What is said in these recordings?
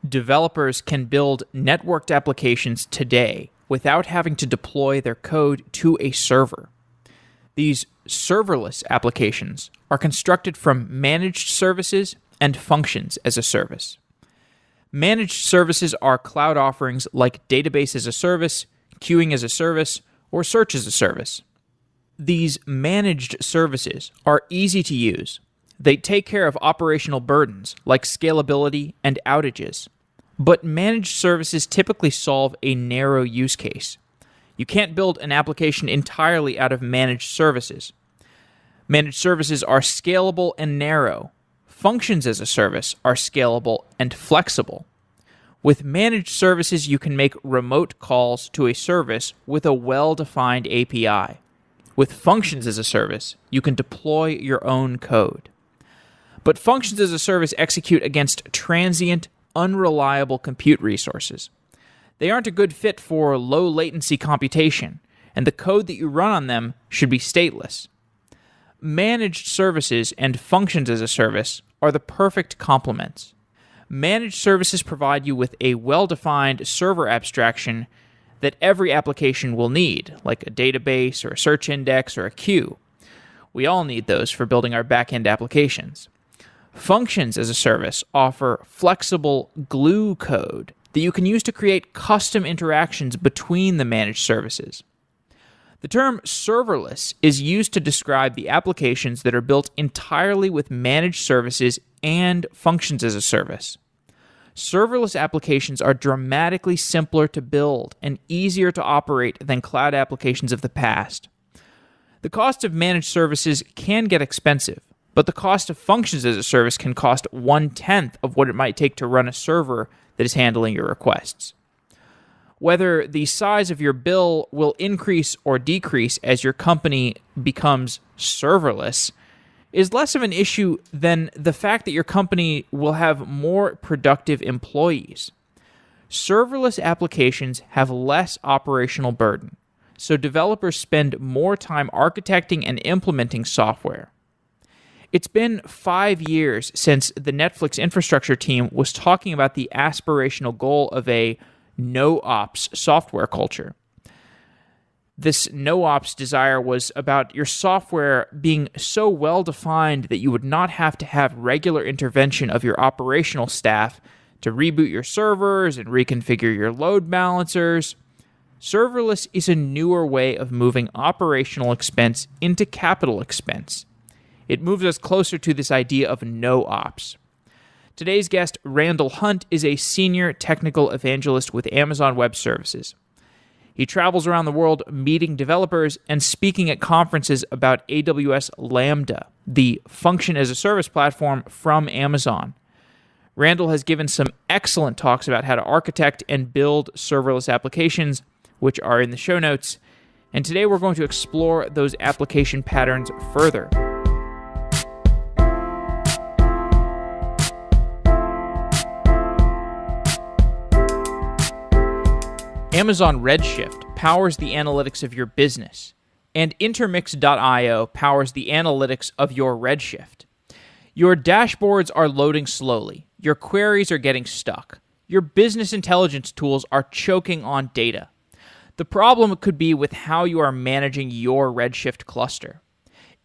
Developers can build networked applications today without having to deploy their code to a server. These serverless applications are constructed from managed services and functions as a service. Managed services are cloud offerings like database as a service, queuing as a service, or search as a service. These managed services are easy to use. They take care of operational burdens like scalability and outages. But managed services typically solve a narrow use case. You can't build an application entirely out of managed services. Managed services are scalable and narrow. Functions as a service are scalable and flexible. With managed services, you can make remote calls to a service with a well-defined API. With functions as a service, you can deploy your own code. But functions as a service execute against transient, unreliable compute resources. They aren't a good fit for low latency computation, and the code that you run on them should be stateless. Managed services and functions as a service are the perfect complements. Managed services provide you with a well-defined server abstraction that every application will need, like a database or a search index or a queue. We all need those for building our back-end applications. Functions as a service offer flexible glue code that you can use to create custom interactions between the managed services. The term serverless is used to describe the applications that are built entirely with managed services and functions as a service. Serverless applications are dramatically simpler to build and easier to operate than cloud applications of the past. The cost of managed services can get expensive, but the cost of functions as a service can cost 1/10 of what it might take to run a server that is handling your requests. Whether the size of your bill will increase or decrease as your company becomes serverless is less of an issue than the fact that your company will have more productive employees. Serverless applications have less operational burden, so developers spend more time architecting and implementing software. It's been 5 years since the Netflix infrastructure team was talking about the aspirational goal of a no-ops software culture. This no-ops desire was about your software being so well-defined that you would not have to have regular intervention of your operational staff to reboot your servers and reconfigure your load balancers. Serverless is a newer way of moving operational expense into capital expense. It moves us closer to this idea of no-ops. Today's guest, Randall Hunt, is a senior technical evangelist with Amazon Web Services. He travels around the world meeting developers and speaking at conferences about AWS Lambda, the function-as-a-service platform from Amazon. Randall has given some excellent talks about how to architect and build serverless applications, which are in the show notes. And today we're going to explore those application patterns further. Amazon Redshift powers the analytics of your business, and Intermix.io powers the analytics of your Redshift. Your dashboards are loading slowly, your queries are getting stuck, your business intelligence tools are choking on data. The problem could be with how you are managing your Redshift cluster.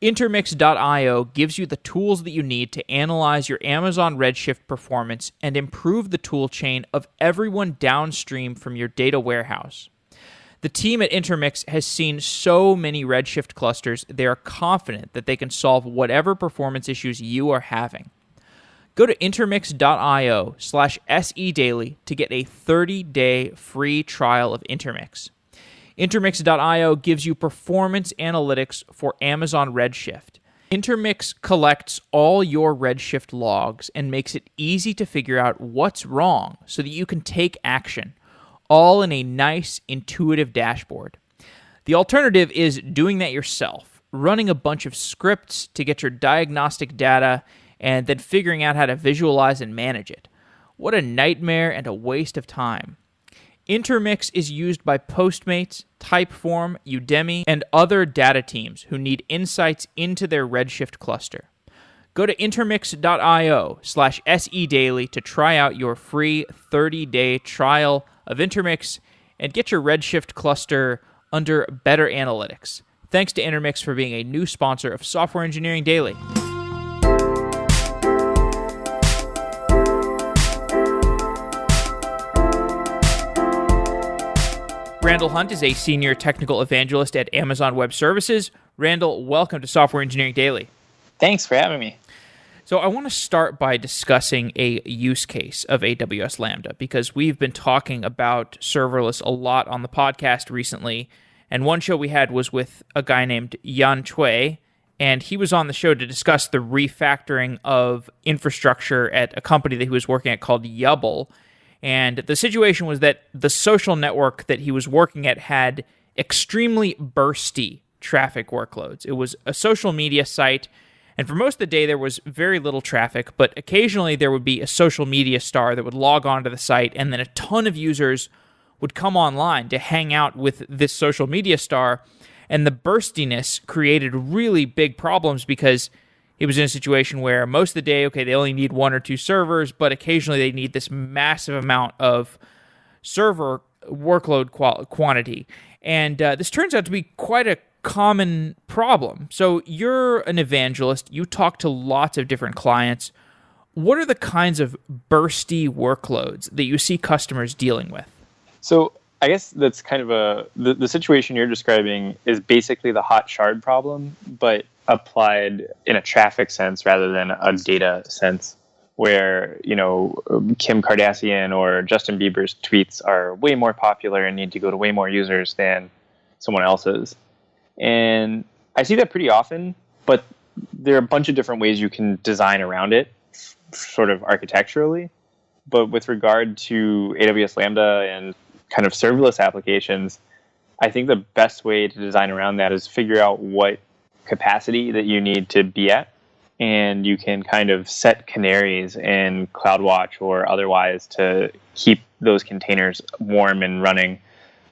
Intermix.io gives you the tools that you need to analyze your Amazon Redshift performance and improve the tool chain of everyone downstream from your data warehouse. The team at Intermix has seen so many Redshift clusters, they are confident that they can solve whatever performance issues you are having. Go to intermix.io/sedaily to get a 30-day free trial of Intermix. Intermix.io gives you performance analytics for Amazon Redshift. Intermix collects all your Redshift logs and makes it easy to figure out what's wrong so that you can take action, all in a nice, intuitive dashboard. The alternative is doing that yourself, running a bunch of scripts to get your diagnostic data and then figuring out how to visualize and manage it. What a nightmare and a waste of time. Intermix is used by Postmates, Typeform, Udemy, and other data teams who need insights into their Redshift cluster. Go to intermix.io/sedaily to try out your free 30-day trial of Intermix and get your Redshift cluster under better analytics. Thanks to Intermix for being a new sponsor of Software Engineering Daily. Randall Hunt is a senior technical evangelist at Amazon Web Services. Randall, welcome to Software Engineering Daily. Thanks for having me. So I want to start by discussing a use case of AWS Lambda because we've been talking about serverless a lot on the podcast recently. And one show we had was with a guy named Yan Cui, and he was on the show to discuss the refactoring of infrastructure at a company that he was working at called Yubble. And the situation was that the social network that he was working at had extremely bursty traffic workloads. It was a social media site, and for most of the day there was very little traffic, but occasionally there would be a social media star that would log onto the site, and then a ton of users would come online to hang out with this social media star, and the burstiness created really big problems because he was in a situation where most of the day, okay, they only need one or two servers, but occasionally they need this massive amount of server workload quantity. And this turns out to be quite a common problem. So you're an evangelist. You talk to lots of different clients. What are the kinds of bursty workloads that you see customers dealing with? So I guess that's kind of the situation you're describing is basically the hot shard problem, but applied in a traffic sense rather than a data sense, where, Kim Kardashian or Justin Bieber's tweets are way more popular and need to go to way more users than someone else's. And I see that pretty often, but there are a bunch of different ways you can design around it, sort of architecturally. But with regard to AWS Lambda and kind of serverless applications, I think the best way to design around that is figure out what capacity that you need to be at. And you can kind of set canaries in CloudWatch or otherwise to keep those containers warm and running.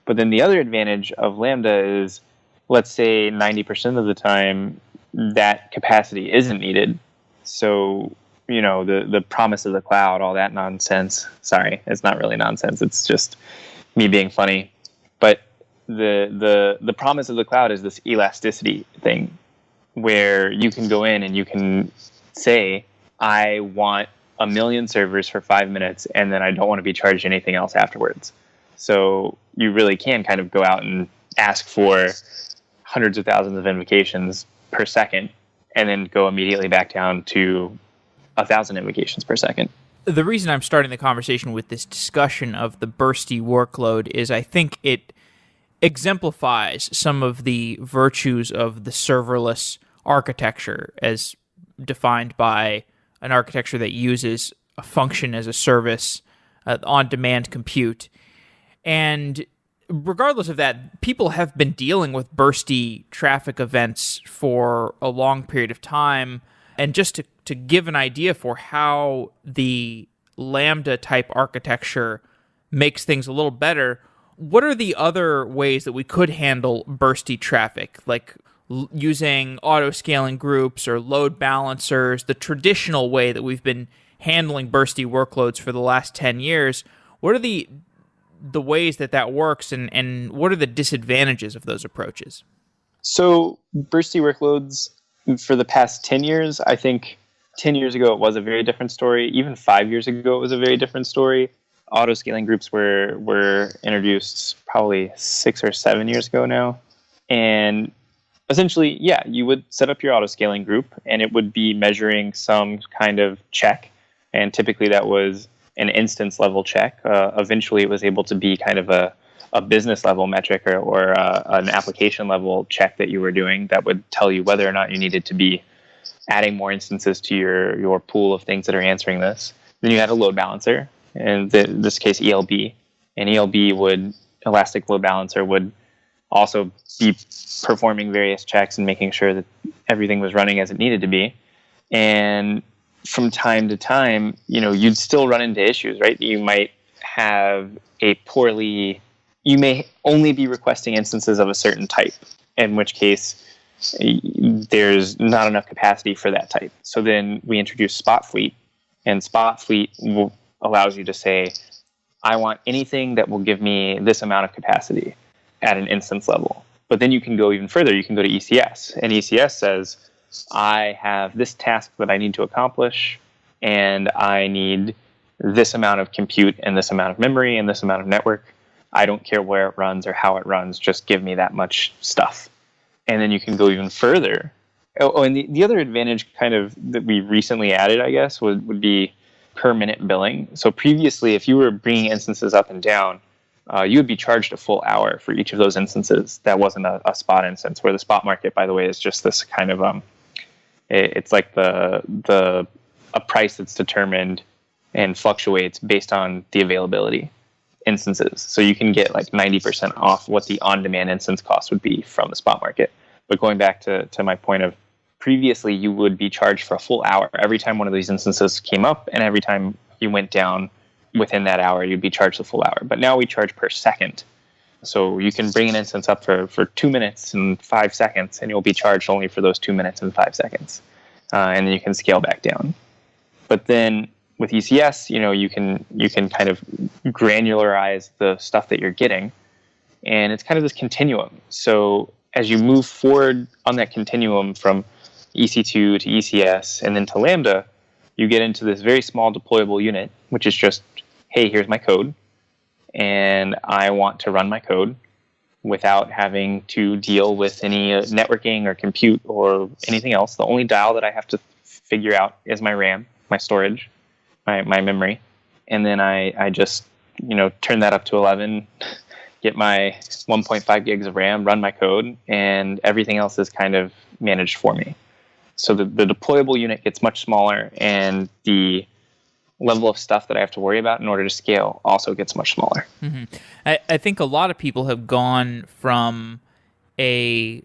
But then the other advantage of Lambda is, let's say 90% of the time, that capacity isn't needed. So, the promise of the cloud, all that nonsense. Sorry, it's not really nonsense. It's just me being funny. But the promise of the cloud is this elasticity thing where you can go in and you can say, I want 1 million servers for 5 minutes, and then I don't want to be charged anything else afterwards. So you really can kind of go out and ask for hundreds of thousands of invocations per second, and then go immediately back down to 1,000 invocations per second. The reason I'm starting the conversation with this discussion of the bursty workload is I think it exemplifies some of the virtues of the serverless architecture as defined by an architecture that uses a function as a service, on-demand compute. And regardless of that, people have been dealing with bursty traffic events for a long period of time. And just to give an idea for how the Lambda type architecture makes things a little better, what are the other ways that we could handle bursty traffic, like using auto-scaling groups or load balancers, the traditional way that we've been handling bursty workloads for the last 10 years? What are the ways that works, and what are the disadvantages of those approaches? So bursty workloads for the past 10 years, I think 10 years ago it was a very different story. Even 5 years ago it was a very different story. Auto-scaling groups were introduced probably 6 or 7 years ago now. And essentially, you would set up your auto-scaling group, and it would be measuring some kind of check. And typically that was an instance level check. Eventually it was able to be kind of a business level metric or an application level check that you were doing that would tell you whether or not you needed to be adding more instances to your pool of things that are answering this. Then you had a load balancer, in this case ELB. And Elastic Load Balancer would also be performing various checks and making sure that everything was running as it needed to be. And from time to time, you'd still run into issues, right? You might have you may only be requesting instances of a certain type, in which case there's not enough capacity for that type. So then we introduced Spot Fleet, and Spot Fleet allows you to say, I want anything that will give me this amount of capacity at an instance level. But then you can go even further. You can go to ECS, and ECS says, I have this task that I need to accomplish, and I need this amount of compute and this amount of memory and this amount of network. I don't care where it runs or how it runs. Just give me that much stuff. And then you can go even further. Oh, and the other advantage kind of that we recently added, I guess, would be per minute billing. So previously, if you were bringing instances up and down, you would be charged a full hour for each of those instances. That wasn't a spot instance, where the spot market, by the way, is just this kind of it's like a price that's determined and fluctuates based on the availability instances. So you can get like 90% off what the on-demand instance cost would be from the spot market. But going back to my point of previously, you would be charged for a full hour every time one of these instances came up, and every time you went down within that hour, you'd be charged the full hour. But now we charge per second. So you can bring an instance up for 2 minutes and 5 seconds, and you'll be charged only for those 2 minutes and 5 seconds. And then you can scale back down. But then with ECS, you can kind of granularize the stuff that you're getting, and it's kind of this continuum. So as you move forward on that continuum from EC2 to ECS and then to Lambda, you get into this very small deployable unit, which is just, hey, here's my code, and I want to run my code without having to deal with any networking or compute or anything else. The only dial that I have to figure out is my RAM, my storage, my memory, and then I just turn that up to 11, get my 1.5 gigs of RAM, run my code, and everything else is kind of managed for me. So the deployable unit gets much smaller, and the level of stuff that I have to worry about in order to scale also gets much smaller. Mm-hmm. I think a lot of people have gone from a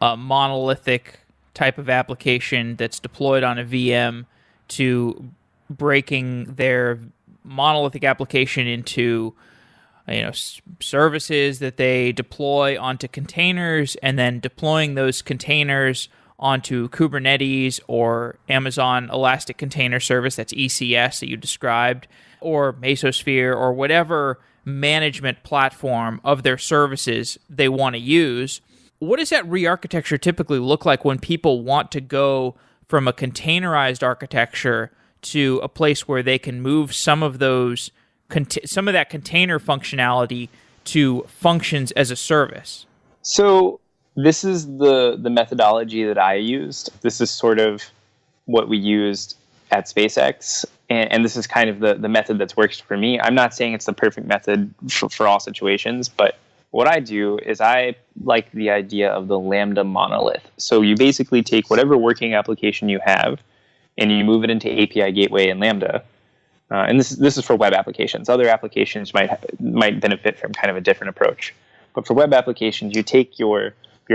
monolithic type of application that's deployed on a VM to breaking their monolithic application into services that they deploy onto containers, and then deploying those containers onto Kubernetes or Amazon Elastic Container Service, that's ECS that you described, or Mesosphere, or whatever management platform of their services they want to use. What does that re-architecture typically look like when people want to go from a containerized architecture to a place where they can move some of that container functionality to functions as a service? So this is the methodology that I used. This is sort of what we used at SpaceX, and this is kind of the method that's worked for me. I'm not saying it's the perfect method for all situations, but what I do is I like the idea of the Lambda monolith. So you basically take whatever working application you have, and you move it into API Gateway and Lambda. And this is for web applications. Other applications might benefit from kind of a different approach. But for web applications, you take your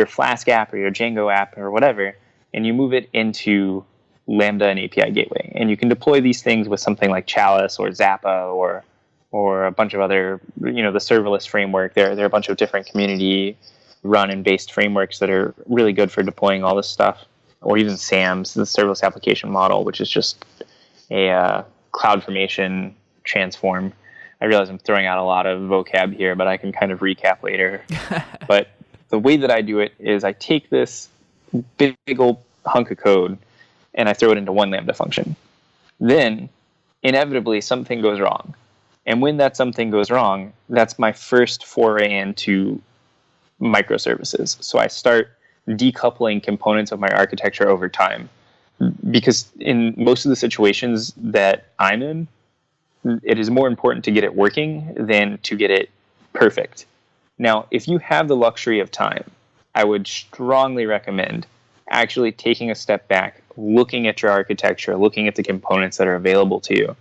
Flask app or your Django app or whatever, and you move it into Lambda and API Gateway. And you can deploy these things with something like Chalice or Zappa or a bunch of other, the serverless framework. There are a bunch of different community run and based frameworks that are really good for deploying all this stuff. Or even SAMS, the Serverless Application Model, which is just a CloudFormation transform. I realize I'm throwing out a lot of vocab here, but I can kind of recap later. But the way that I do it is I take this big old hunk of code and I throw it into one Lambda function. Then, inevitably, something goes wrong. And when that something goes wrong, that's my first foray into microservices. So I start decoupling components of my architecture over time. Because in most of the situations that I'm in, it is more important to get it working than to get it perfect. Now, if you have the luxury of time, I would strongly recommend actually taking a step back, looking at your architecture, looking at the components that are available to you,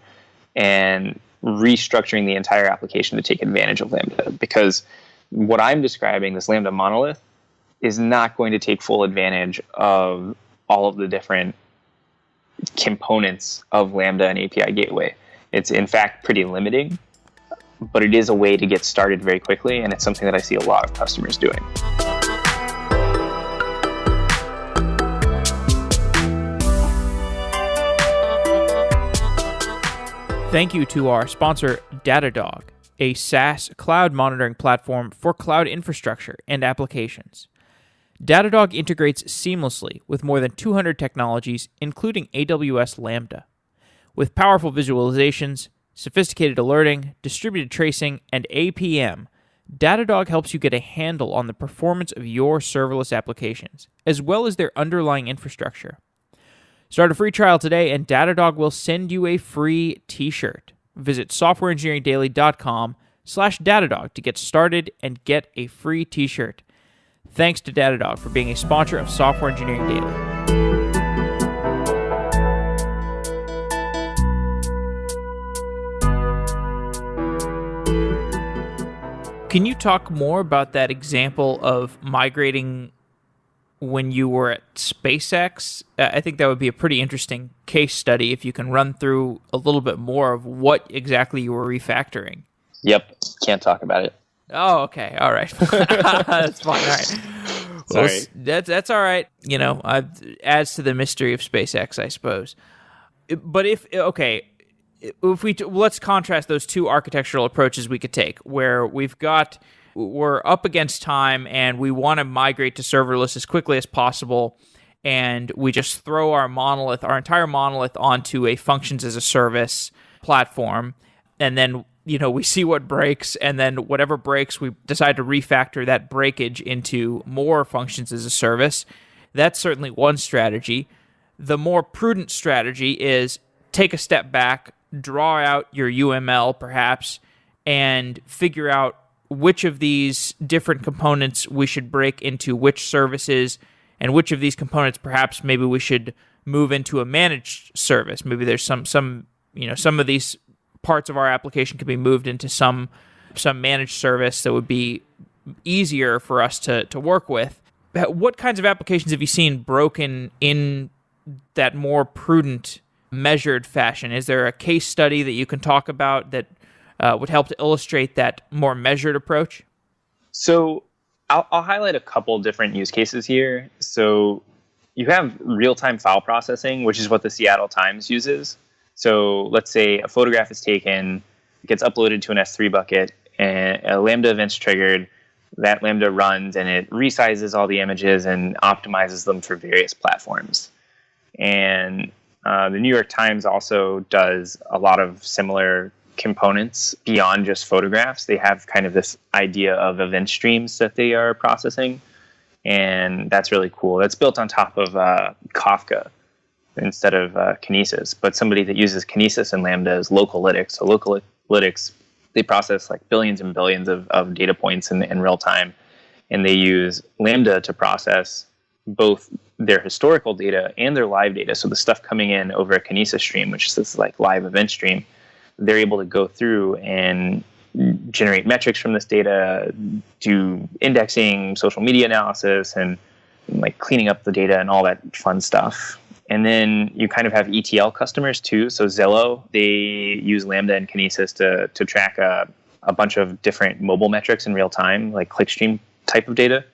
and restructuring the entire application to take advantage of Lambda. Because what I'm describing, this Lambda monolith, is not going to take full advantage of all of the different components of Lambda and API Gateway. It's in fact pretty limiting, but it is a way to get started very quickly, and it's something that I see a lot of customers doing. Thank you to our sponsor, Datadog, a SaaS cloud monitoring platform for cloud infrastructure and applications. Datadog integrates seamlessly with more than 200 technologies, including AWS Lambda. With powerful visualizations, sophisticated alerting, distributed tracing, and APM, Datadog helps you get a handle on the performance of your serverless applications, as well as their underlying infrastructure. Start a free trial today, and Datadog will send you a free t-shirt. Visit softwareengineeringdaily.com/Datadog to get started and get a free t-shirt. Thanks to Datadog for being a sponsor of Software Engineering Daily. Can you talk more about that example of migrating when you were at SpaceX? I think that would be a pretty interesting case study if you can run through a little bit more of what exactly you were refactoring. Yep, can't talk about it. Oh, okay, all right. That's fine, all right. Sorry. Well, that's all right. Adds to the mystery of SpaceX, I suppose. But let's contrast those two architectural approaches we could take, where we're up against time and we want to migrate to serverless as quickly as possible, and we just throw our entire monolith onto a functions as a service platform, and then we see what breaks, and then whatever breaks, we decide to refactor that breakage into more functions as a service. That's certainly one strategy. The more prudent strategy is take a step back, draw out your UML perhaps, and figure out which of these different components we should break into which services, and which of these components perhaps maybe we should move into a managed service. Maybe there's some of these parts of our application could be moved into some managed service that would be easier for us to work with. What kinds of applications have you seen broken in that more prudent, measured fashion? Is there a case study that you can talk about that would help to illustrate that more measured approach? So I'll highlight a couple different use cases here. So you have real-time file processing, which is what the Seattle Times uses. So let's say a photograph is taken, it gets uploaded to an S3 bucket, and a Lambda event's triggered. That Lambda runs, and it resizes all the images and optimizes them for various platforms. And the New York Times also does a lot of similar components beyond just photographs. They have kind of this idea of event streams that they are processing, and that's really cool. That's built on top of Kafka instead of Kinesis. But somebody that uses Kinesis and Lambda is Localytics. So Localytics, they process like billions and billions of data points in real time, and they use Lambda to process both their historical data and their live data. So the stuff coming in over a Kinesis stream, which is this like live event stream, they're able to go through and generate metrics from this data, do indexing, social media analysis, and like cleaning up the data and all that fun stuff. And then you kind of have ETL customers too. So Zillow, they use Lambda and Kinesis to track a bunch of different mobile metrics in real time, like clickstream type of data.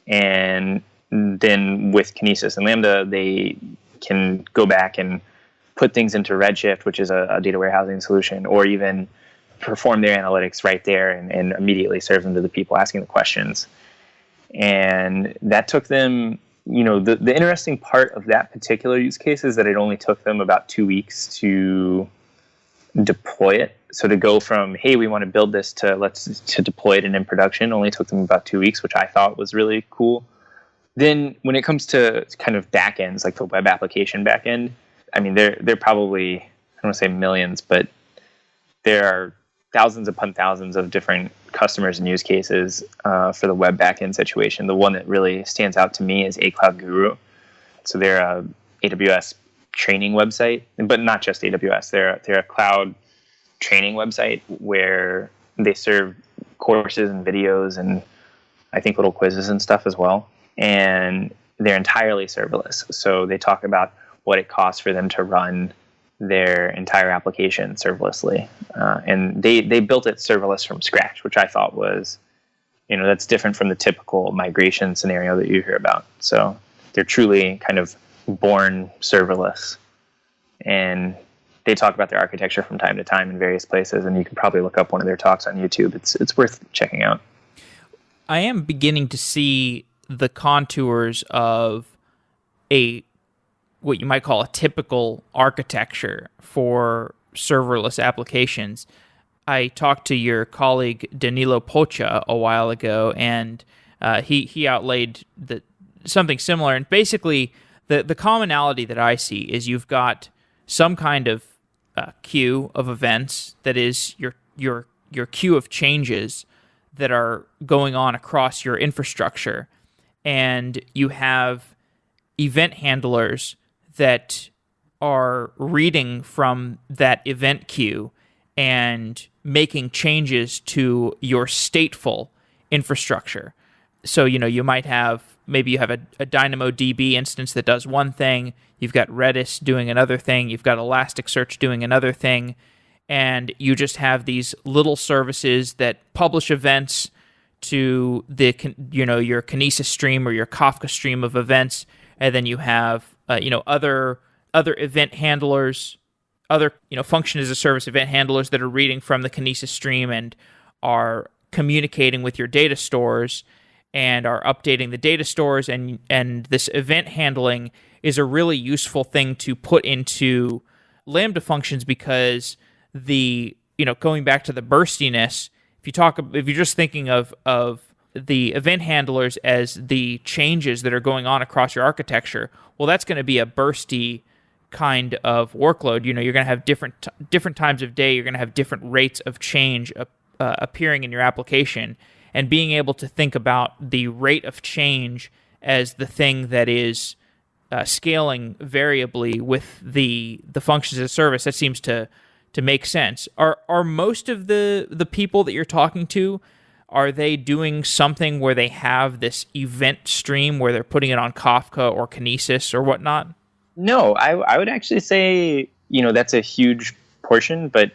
And then with Kinesis and Lambda, they can go back and put things into Redshift, which is a data warehousing solution, or even perform their analytics right there and immediately serve them to the people asking the questions. And that took them, the interesting part of that particular use case is that it only took them about 2 weeks to deploy it. So to go from, hey, we want to build this to deploy it and in production only took them about 2 weeks, which I thought was really cool. Then when it comes to kind of backends, like the web application backend, I mean, they're probably, I don't want to say millions, but there are thousands upon thousands of different customers and use cases for the web backend situation. The one that really stands out to me is A Cloud Guru. So they're a AWS training website, but not just AWS. They're a cloud training website where they serve courses and videos and I think little quizzes and stuff as well. And they're entirely serverless. So they talk about what it costs for them to run their entire application serverlessly. And they built it serverless from scratch, which I thought was, that's different from the typical migration scenario that you hear about. So they're truly kind of born serverless. And they talk about their architecture from time to time in various places, and you can probably look up one of their talks on YouTube. It's worth checking out. I am beginning to see the contours of what you might call a typical architecture for serverless applications. I talked to your colleague Danilo Pocha a while ago, and he outlaid something similar. And basically, the commonality that I see is you've got some kind of queue of events that is your queue of changes that are going on across your infrastructure, and you have event handlers that are reading from that event queue and making changes to your stateful infrastructure. So, you might have, maybe you have a DynamoDB instance that does one thing, you've got Redis doing another thing, you've got Elasticsearch doing another thing, and you just have these little services that publish events to your Kinesis stream or your Kafka stream of events, and then you have other event handlers, other function as a service event handlers that are reading from the Kinesis stream and are communicating with your data stores and are updating the data stores, and this event handling is a really useful thing to put into Lambda functions because going back to the burstiness, if you're just thinking of the event handlers as the changes that are going on across your architecture, well, that's going to be a bursty kind of workload. You're going to have different times of day. You're going to have different rates of change appearing in your application, and being able to think about the rate of change as the thing that is scaling variably with the functions as a service, that seems to make sense. Are most of the people that you're talking to, are they doing something where they have this event stream where they're putting it on Kafka or Kinesis or whatnot? No, I would actually say, that's a huge portion, but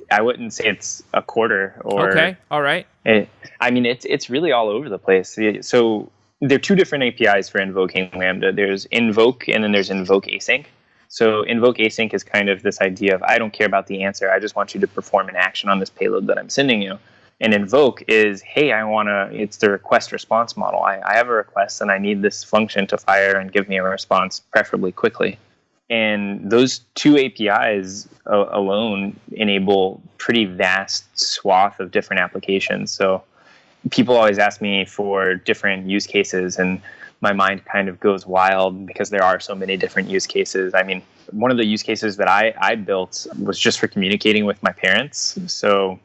I wouldn't say it's a quarter. Or okay, all right. It's really all over the place. So there are two different APIs for invoking Lambda. There's invoke, and then there's invoke async. So invoke async is kind of this idea of, I don't care about the answer, I just want you to perform an action on this payload that I'm sending you. And invoke is, hey, it's the request response model. I have a request and I need this function to fire and give me a response, preferably quickly. And those two APIs alone enable pretty vast swath of different applications. So people always ask me for different use cases, and my mind kind of goes wild because there are so many different use cases. One of the use cases that I built was just for communicating with my parents. So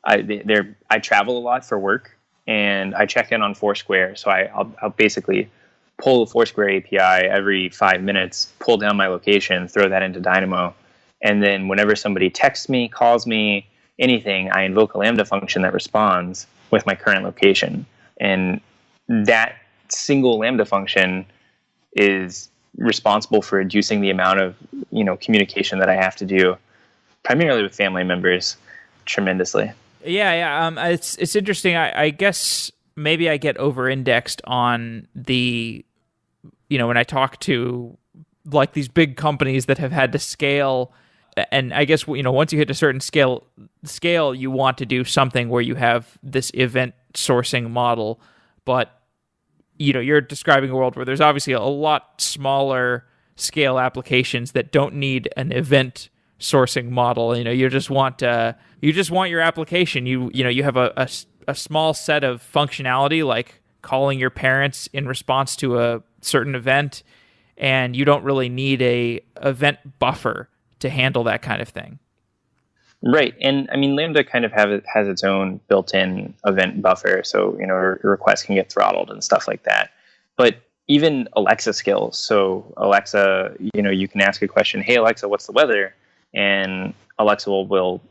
I travel a lot for work, and I check in on Foursquare. So I'll basically pull the Foursquare API every 5 minutes, pull down my location, throw that into Dynamo. And then whenever somebody texts me, calls me, anything, I invoke a Lambda function that responds with my current location. And that single Lambda function is responsible for reducing the amount of communication that I have to do, primarily with family members, tremendously. Yeah. It's interesting. I guess maybe I get over-indexed on the, when I talk to like these big companies that have had to scale, and I guess once you hit a certain scale, you want to do something where you have this event sourcing model, but you're describing a world where there's obviously a lot smaller scale applications that don't need an event sourcing model. You just want your application. You have a small set of functionality like calling your parents in response to a certain event, and you don't really need a event buffer to handle that kind of thing. Right. And Lambda kind of has its own built-in event buffer. So, requests can get throttled and stuff like that. But even Alexa skills. So Alexa, you can ask a question, hey, Alexa, what's the weather? And Alexa will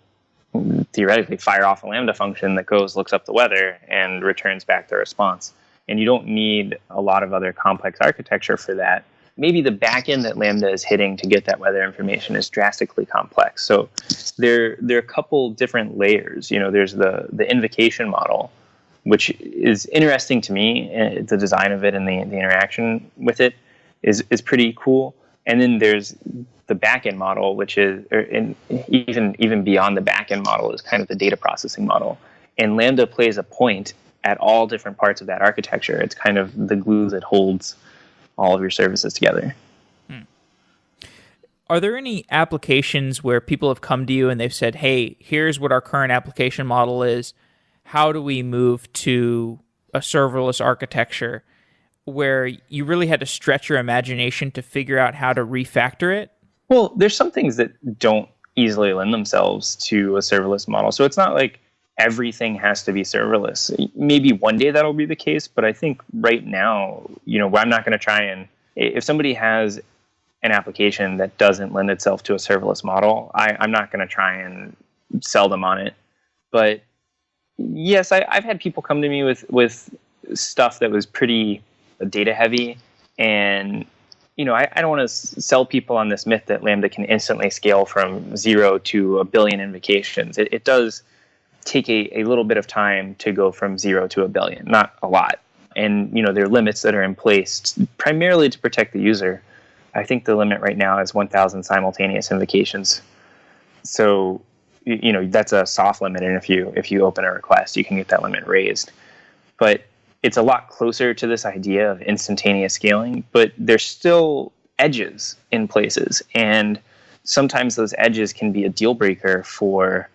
theoretically fire off a Lambda function that goes, looks up the weather, and returns back the response. And you don't need a lot of other complex architecture for that. Maybe the backend that Lambda is hitting to get that weather information is drastically complex. So there are a couple different layers. There's the invocation model, which is interesting to me. The design of it and the interaction with it is pretty cool. And then there's the backend model, which is, even beyond the backend model, is kind of the data processing model. And Lambda plays a point at all different parts of that architecture. It's kind of the glue that holds all of your services together. Are there any applications where people have come to you and they've said, hey, here's what our current application model is. How do we move to a serverless architecture, where you really had to stretch your imagination to figure out how to refactor it? Well, there's some things that don't easily lend themselves to a serverless model. So it's not like everything has to be serverless. Maybe one day that'll be the case, but I think right now, I'm not going to try and, if somebody has an application that doesn't lend itself to a serverless model, I'm not going to try and sell them on it. But yes, I've had people come to me with stuff that was pretty data heavy, and I don't want to sell people on this myth that Lambda can instantly scale from 0 to 1 billion invocations. It does take a little bit of time to go from 0 to 1 billion, not a lot. And there are limits that are in place primarily to protect the user. I think the limit right now is 1,000 simultaneous invocations. So that's a soft limit, and if you open a request, you can get that limit raised. But it's a lot closer to this idea of instantaneous scaling, but there's still edges in places, and sometimes those edges can be a deal breaker for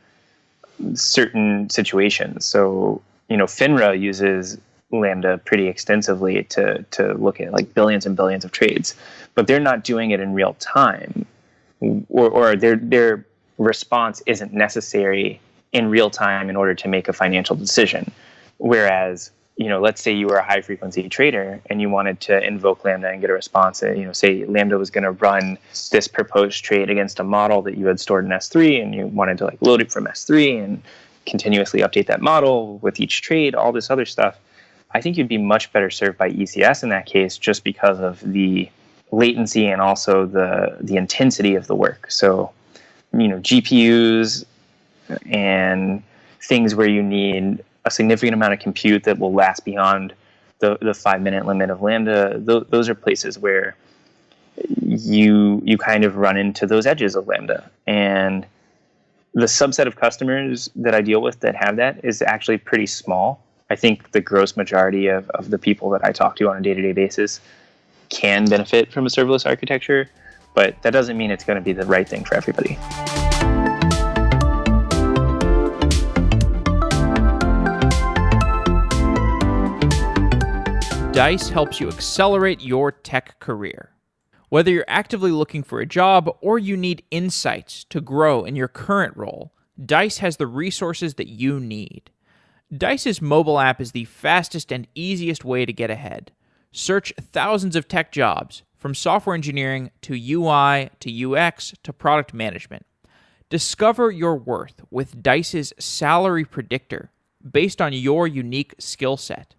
certain situations. So FINRA uses Lambda pretty extensively to look at like billions and billions of trades, but they're not doing it in real time, or their response isn't necessary in real time in order to make a financial decision. Whereas, let's say you were a high frequency trader and you wanted to invoke Lambda and get a response. Say Lambda was going to run this proposed trade against a model that you had stored in S3, and you wanted to load it from S3 and continuously update that model with each trade, all this other stuff. I think you'd be much better served by ECS in that case, just because of the latency and also the intensity of the work. So, GPUs and things where you need a significant amount of compute that will last beyond the 5-minute limit of Lambda, those are places where you kind of run into those edges of Lambda. And the subset of customers that I deal with that have that is actually pretty small. I think the gross majority of the people that I talk to on a day-to-day basis can benefit from a serverless architecture, but that doesn't mean it's going to be the right thing for everybody. Dice helps you accelerate your tech career. Whether you're actively looking for a job or you need insights to grow in your current role, Dice has the resources that you need. Dice's mobile app is the fastest and easiest way to get ahead. Search thousands of tech jobs, from software engineering to UI to UX to product management. Discover your worth with Dice's salary predictor based on your unique skill set.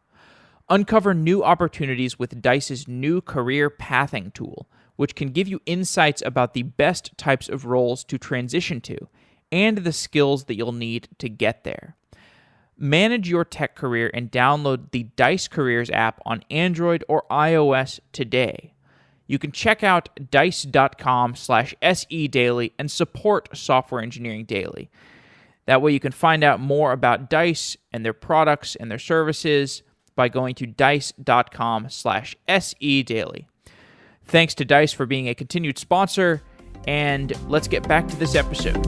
Uncover new opportunities with Dice's new career pathing tool, which can give you insights about the best types of roles to transition to and the skills that you'll need to get there. Manage your tech career and download the Dice Careers app on Android or iOS today. You can check out dice.com/SEDaily and support Software Engineering Daily. That way you can find out more about Dice and their products and their services by going to dice.com/SEDaily. Thanks to Dice for being a continued sponsor, and let's get back to this episode.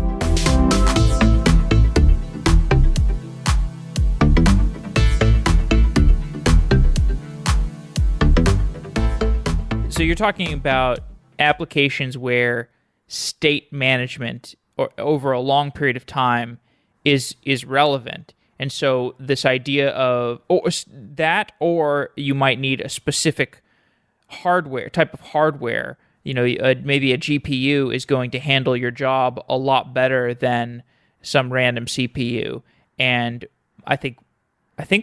So you're talking about applications where state management over a long period of time is relevant. And so this idea of or you might need a specific type of hardware. Maybe a GPU is going to handle your job a lot better than some random CPU. And I think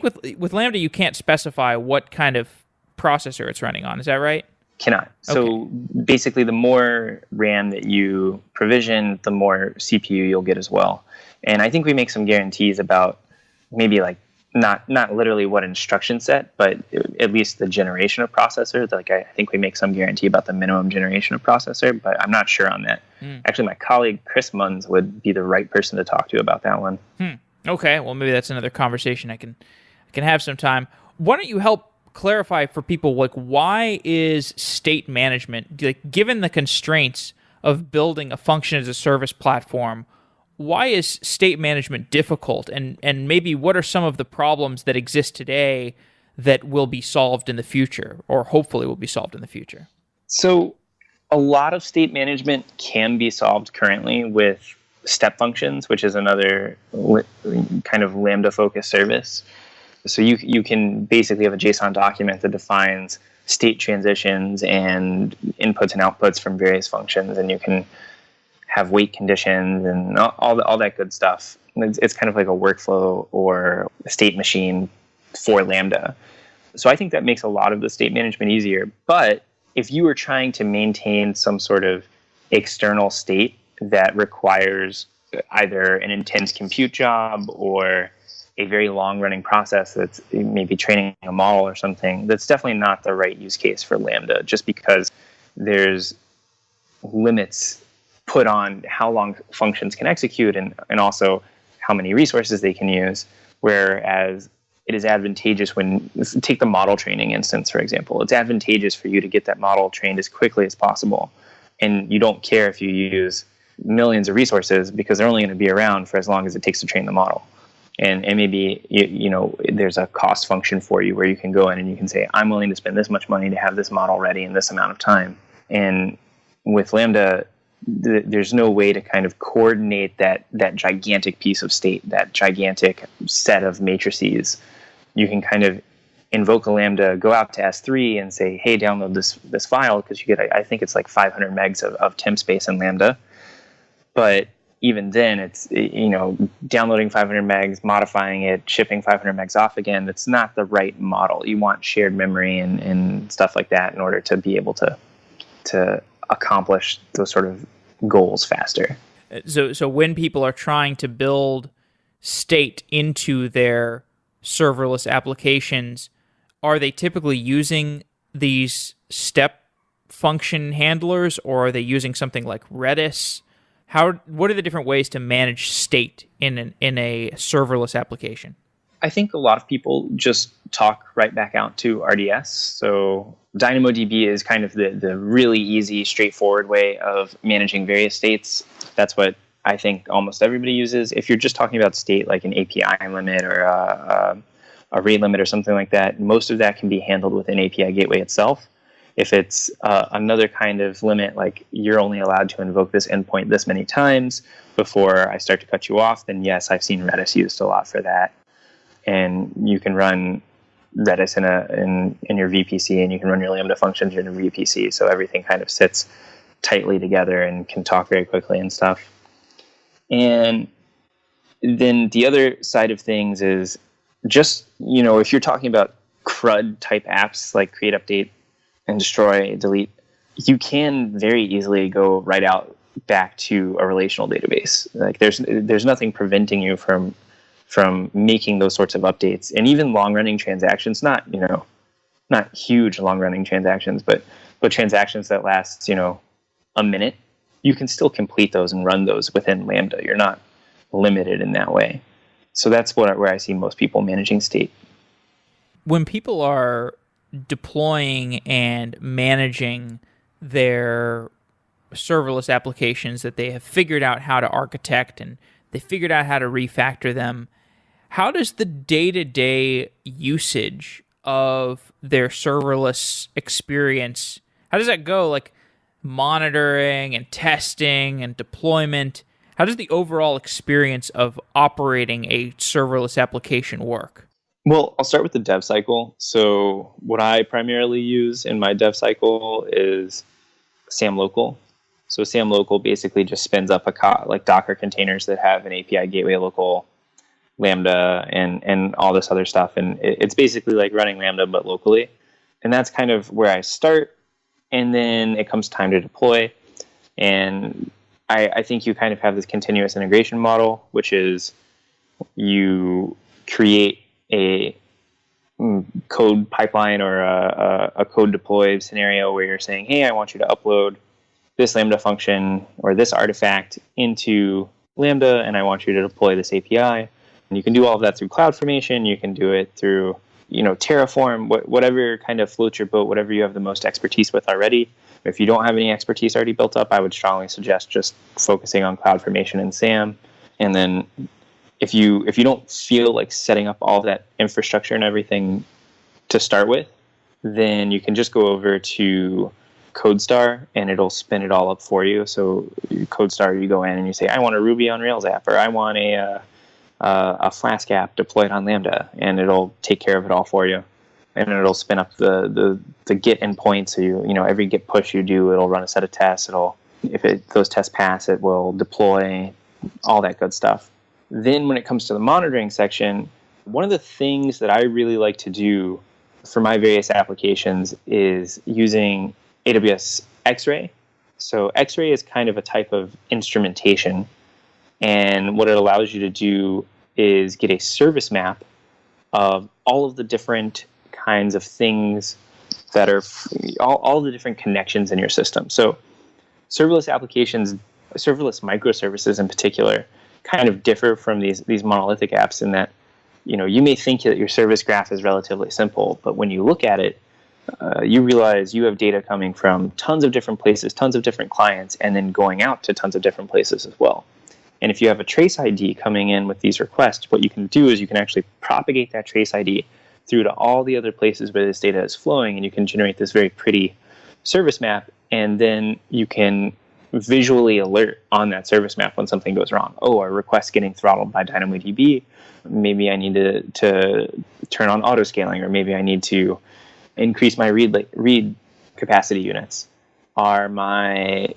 with Lambda you can't specify what kind of processor it's running on. Is that right? Cannot. So basically, the more RAM that you provision, the more CPU you'll get as well. And I think we make some guarantees about maybe like not literally what instruction set, but at least the generation of processor. Like I think we make some guarantee about the minimum generation of processor, but I'm not sure on that. Actually, my colleague Chris Munns would be the right person to talk to about that one. Okay, well maybe that's another conversation I can have some time. Why don't you help clarify for people, like, why is state management, like, given the constraints of building a function as a service platform, why is state management difficult, and maybe what are some of the problems that exist today that will be solved in the future, or hopefully will be solved in the future? So a lot of state management can be solved currently with step functions, which is another kind of Lambda-focused service. So you can basically have a JSON document that defines state transitions and inputs and outputs from various functions, and you can have wait conditions and all that good stuff. It's kind of like a workflow or a state machine for Lambda. So I think that makes a lot of the state management easier. But if you were trying to maintain some sort of external state that requires either an intense compute job or a very long-running process that's maybe training a model or something, that's definitely not the right use case for Lambda, just because there's limits put on how long functions can execute and also how many resources they can use, whereas it is advantageous when, take the model training instance, for example. It's advantageous for you to get that model trained as quickly as possible, and you don't care if you use millions of resources because they're only going to be around for as long as it takes to train the model. And maybe you know there's a cost function for you where you can go in and you can say, I'm willing to spend this much money to have this model ready in this amount of time. And with Lambda, there's no way to kind of coordinate that gigantic piece of state, that gigantic set of matrices. You can kind of invoke a Lambda, go out to S3 and say, hey, download this file, because you get, I think it's like 500 megs of temp space in Lambda. But even then, it's, you know, downloading 500 megs, modifying it, shipping 500 megs off again. That's not the right model. You want shared memory and stuff like that in order to be able to accomplish those sort of goals faster. So when people are trying to build state into their serverless applications, are they typically using these step function handlers, or are they using something like Redis? What are the different ways to manage state in a serverless application? I think a lot of people just talk right back out to RDS. So DynamoDB is kind of the really easy, straightforward way of managing various states. That's what I think almost everybody uses. If you're just talking about state, like an API limit or a rate limit or something like that, most of that can be handled with an API gateway itself. If it's another kind of limit, like you're only allowed to invoke this endpoint this many times before I start to cut you off, then yes, I've seen Redis used a lot for that. And you can run Redis in your VPC, and you can run your Lambda functions in your VPC, so everything kind of sits tightly together and can talk very quickly and stuff. And then the other side of things is just, you know, if you're talking about CRUD type apps like create, update, and destroy, delete, you can very easily go right out back to a relational database. Like there's nothing preventing you from making those sorts of updates. And even long-running transactions, not huge long-running transactions, but transactions that last, a minute, you can still complete those and run those within Lambda. You're not limited in that way. So that's where I see most people managing state. When people are deploying and managing their serverless applications that they have figured out how to architect and they figured out how to refactor them, how does the day-to-day usage of their serverless experience, how does that go? Like monitoring and testing and deployment, how does the overall experience of operating a serverless application work? Well, I'll start with the dev cycle. So what I primarily use in my dev cycle is SAM local. So SAM local basically just spins up like Docker containers that have an API gateway local, Lambda, and all this other stuff. And it's basically like running Lambda, but locally. And that's kind of where I start. And then it comes time to deploy. And I think you kind of have this continuous integration model, which is you create a code pipeline or a code deploy scenario where you're saying, hey, I want you to upload this Lambda function or this artifact into Lambda, and I want you to deploy this API. And you can do all of that through CloudFormation. You can do it through Terraform, whatever kind of floats your boat, whatever you have the most expertise with already. If you don't have any expertise already built up, I would strongly suggest just focusing on CloudFormation and SAM. And then if you don't feel like setting up all of that infrastructure and everything to start with, then you can just go over to CodeStar and it'll spin it all up for you. So CodeStar, you go in and you say, I want a Ruby on Rails app, or I want a Flask app deployed on Lambda, and it'll take care of it all for you. And it'll spin up the Git endpoint. So every Git push you do, it'll run a set of tests. If those tests pass, it will deploy, all that good stuff. Then when it comes to the monitoring section, one of the things that I really like to do for my various applications is using AWS X-Ray. So X-Ray is kind of a type of instrumentation. And what it allows you to do is get a service map of all of the different kinds of things that are all the different connections in your system. So serverless applications, serverless microservices in particular, kind of differ from these monolithic apps in that you may think that your service graph is relatively simple, but when you look at it, you realize you have data coming from tons of different places, tons of different clients, and then going out to tons of different places as well. And if you have a trace ID coming in with these requests, what you can do is you can actually propagate that trace ID through to all the other places where this data is flowing, and you can generate this very pretty service map, and then you can visually alert on that service map when something goes wrong. Oh, our request getting throttled by DynamoDB. Maybe I need to turn on autoscaling, or maybe I need to increase my read capacity units. Are my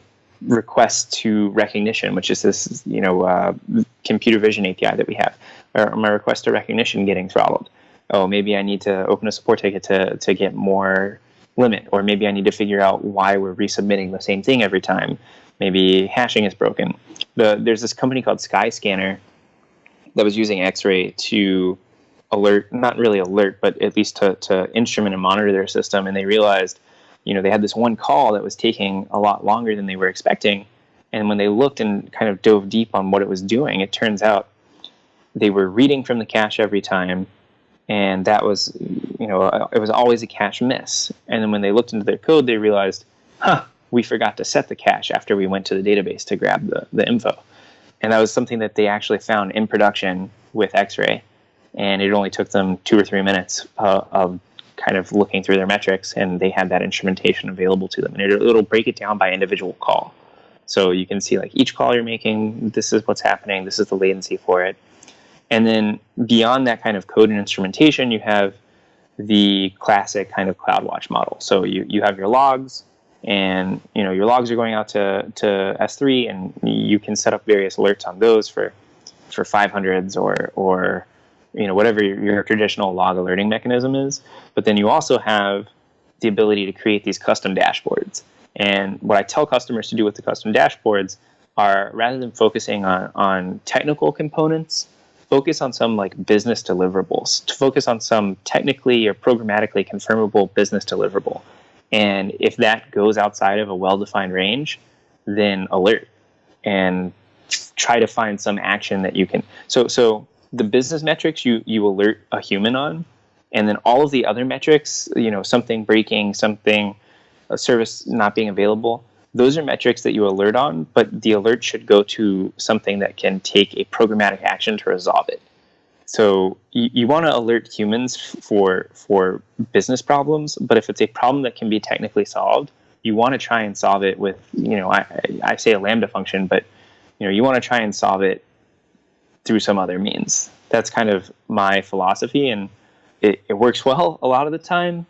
requests to recognition, which is this computer vision API that we have, or my request to recognition getting throttled? Oh, maybe I need to open a support ticket to get more limit, or maybe I need to figure out why we're resubmitting the same thing every time. Maybe hashing is broken. There's this company called Skyscanner that was using X-Ray to not really alert, but at least to instrument and monitor their system. And they realized, they had this one call that was taking a lot longer than they were expecting. And when they looked and kind of dove deep on what it was doing, it turns out they were reading from the cache every time. And that was, it was always a cache miss. And then when they looked into their code, they realized, we forgot to set the cache after we went to the database to grab the info. And that was something that they actually found in production with X-Ray. And it only took them 2 or 3 minutes of kind of looking through their metrics, and they had that instrumentation available to them. And it'll break it down by individual call. So you can see like each call you're making, this is what's happening, this is the latency for it. And then beyond that kind of code and instrumentation, you have the classic kind of CloudWatch model. So you have your logs, and your logs are going out to S3, and you can set up various alerts on those for 500s or whatever your traditional log alerting mechanism is. But then you also have the ability to create these custom dashboards. And what I tell customers to do with the custom dashboards are, rather than focusing on technical components, focus on some like business deliverables, to focus on some technically or programmatically confirmable business deliverable. And if that goes outside of a well-defined range, then alert and try to find some action that you can. So the business metrics you alert a human on, and then all of the other metrics, something breaking, a service not being available, those are metrics that you alert on, but the alert should go to something that can take a programmatic action to resolve it. So you want to alert humans for business problems, but if it's a problem that can be technically solved, you want to try and solve it with, I say a Lambda function, but you want to try and solve it through some other means. That's kind of my philosophy, and it works well a lot of the time,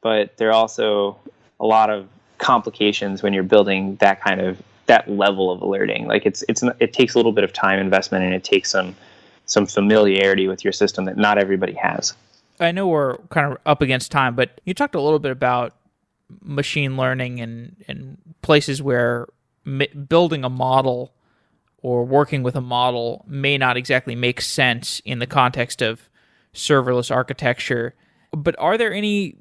but there are also a lot of complications when you're building that level of alerting. Like it takes a little bit of time investment, and it takes some familiarity with your system that not everybody has. I know we're kind of up against time, but you talked a little bit about machine learning and places where building a model or working with a model may not exactly make sense in the context of serverless architecture. But are there any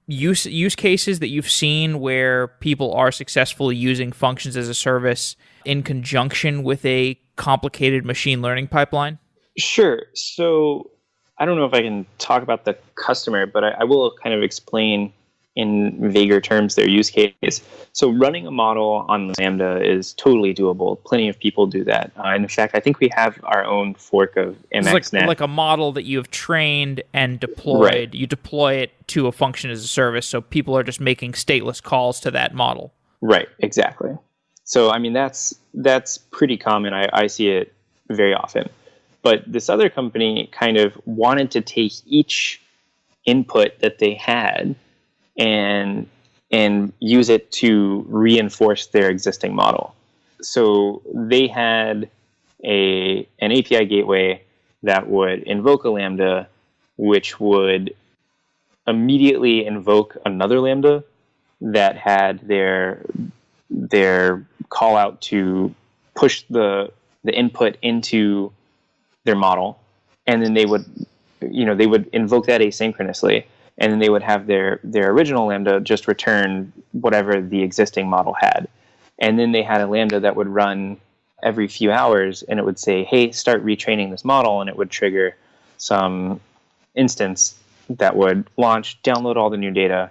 use cases that you've seen where people are successfully using functions as a service in conjunction with a complicated machine learning pipeline? Sure. So I don't know if I can talk about the customer, but I will kind of explain in vaguer terms their use case. So running a model on Lambda is totally doable. Plenty of people do that. And in fact, I think we have our own fork of MXNet. It's like a model that you have trained and deployed. Right. You deploy it to a function as a service, so people are just making stateless calls to that model. Right, exactly. So, I mean, that's pretty common. I see it very often. But this other company kind of wanted to take each input that they had and use it to reinforce their existing model. So they had an API gateway that would invoke a Lambda, which would immediately invoke another Lambda that had their call out to push the input into their model, and then they would invoke that asynchronously. And then they would have their original Lambda just return whatever the existing model had. And then they had a Lambda that would run every few hours, and it would say, hey, start retraining this model, and it would trigger some instance that would launch, download all the new data,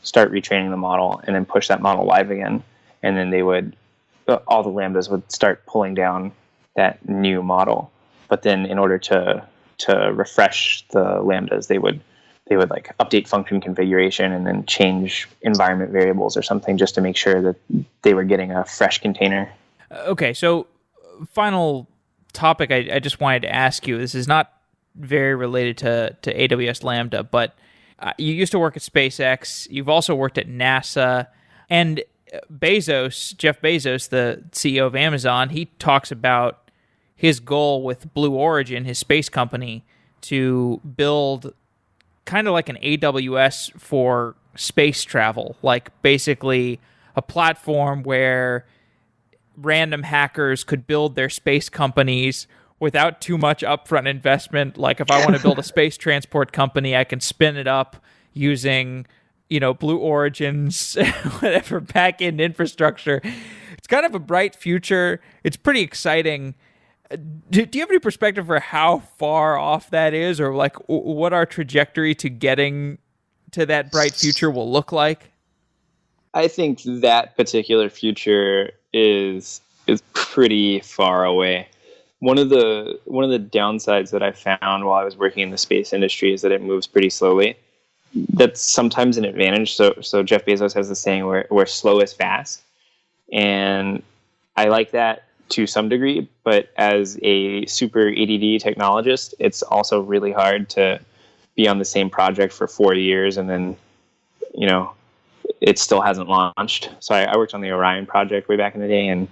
start retraining the model, and then push that model live again. And then all the Lambdas would start pulling down that new model. But then in order to refresh the Lambdas, they would like update function configuration and then change environment variables or something just to make sure that they were getting a fresh container. Okay, so final topic I just wanted to ask you. This is not very related to AWS Lambda, but you used to work at SpaceX. You've also worked at NASA. And Jeff Bezos, the CEO of Amazon, he talks about his goal with Blue Origin, his space company, to build kind of like an AWS for space travel, like basically a platform where random hackers could build their space companies without too much upfront investment. Like if I want to build a space transport company, I can spin it up using, Blue Origin's whatever back-end infrastructure. It's kind of a bright future. It's pretty exciting. Do you have any perspective for how far off that is, or like what our trajectory to getting to that bright future will look like? I think that particular future is pretty far away. One of the downsides that I found while I was working in the space industry is that it moves pretty slowly. That's sometimes an advantage. So Jeff Bezos has the saying where slow is fast, and I like that to some degree, but as a super ADD technologist, it's also really hard to be on the same project for 4 years and then, it still hasn't launched. So I worked on the Orion project way back in the day, and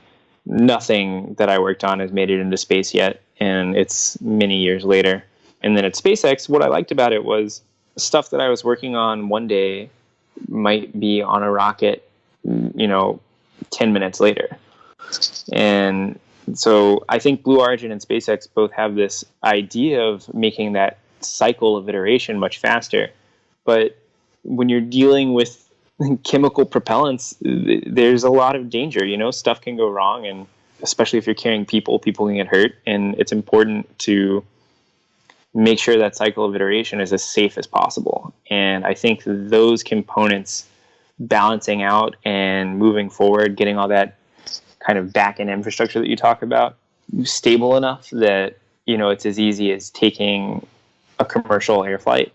nothing that I worked on has made it into space yet, and it's many years later. And then at SpaceX, what I liked about it was stuff that I was working on one day might be on a rocket, 10 minutes later. And so I think Blue Origin and SpaceX both have this idea of making that cycle of iteration much faster. But when you're dealing with chemical propellants, there's a lot of danger. Stuff can go wrong, and especially if you're carrying people can get hurt. And it's important to make sure that cycle of iteration is as safe as possible. And I think those components balancing out and moving forward, getting all that kind of back-end infrastructure that you talk about stable enough that, it's as easy as taking a commercial air flight.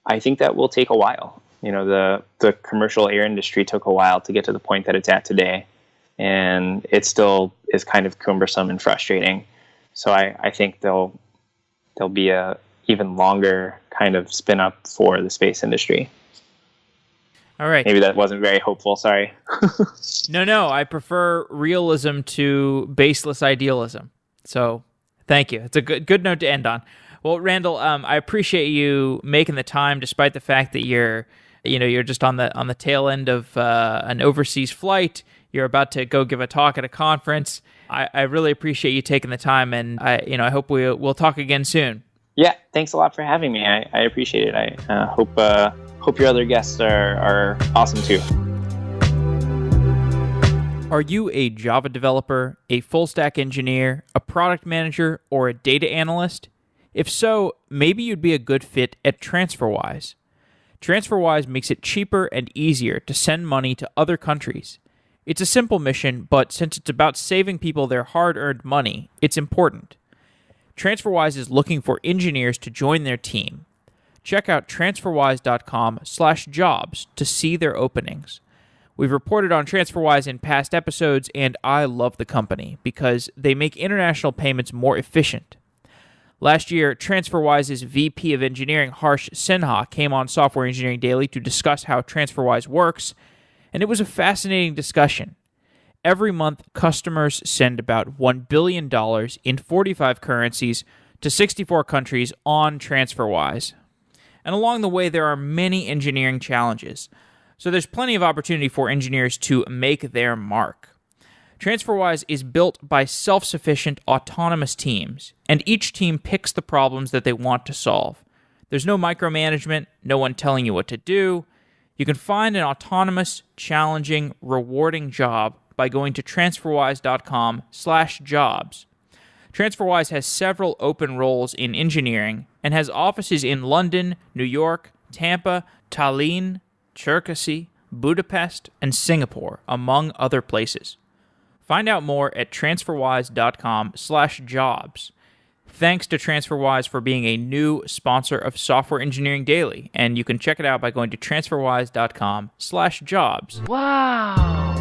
I think that will take a while. The commercial air industry took a while to get to the point that it's at today, and it still is kind of cumbersome and frustrating. So I think there'll be a even longer kind of spin up for the space industry. All right. Maybe that wasn't very hopeful. Sorry. No. I prefer realism to baseless idealism. So thank you. It's a good note to end on. Well, Randall, I appreciate you making the time, despite the fact that you're just on the tail end of an overseas flight. You're about to go give a talk at a conference. I really appreciate you taking the time, and I hope we'll talk again soon. Yeah, thanks a lot for having me. I appreciate it. I hope your other guests are awesome too. Are you a Java developer, a full-stack engineer, a product manager, or a data analyst? If so, maybe you'd be a good fit at TransferWise. TransferWise makes it cheaper and easier to send money to other countries. It's a simple mission, but since it's about saving people their hard-earned money, it's important. TransferWise is looking for engineers to join their team. Check out transferwise.com/jobs to see their openings. We've reported on TransferWise in past episodes, and I love the company because they make international payments more efficient. Last year, TransferWise's VP of Engineering, Harsh Sinha, came on Software Engineering Daily to discuss how TransferWise works, and it was a fascinating discussion. Every month, customers send about $1 billion in 45 currencies to 64 countries on TransferWise. And along the way, there are many engineering challenges. So there's plenty of opportunity for engineers to make their mark. TransferWise is built by self-sufficient autonomous teams, and each team picks the problems that they want to solve. There's no micromanagement, no one telling you what to do. You can find an autonomous, challenging, rewarding job by going to transferwise.com/jobs. TransferWise has several open roles in engineering and has offices in London, New York, Tampa, Tallinn, Cherkasy, Budapest, and Singapore, among other places. Find out more at transferwise.com/jobs. Thanks to TransferWise for being a new sponsor of Software Engineering Daily, and you can check it out by going to transferwise.com/jobs. Wow!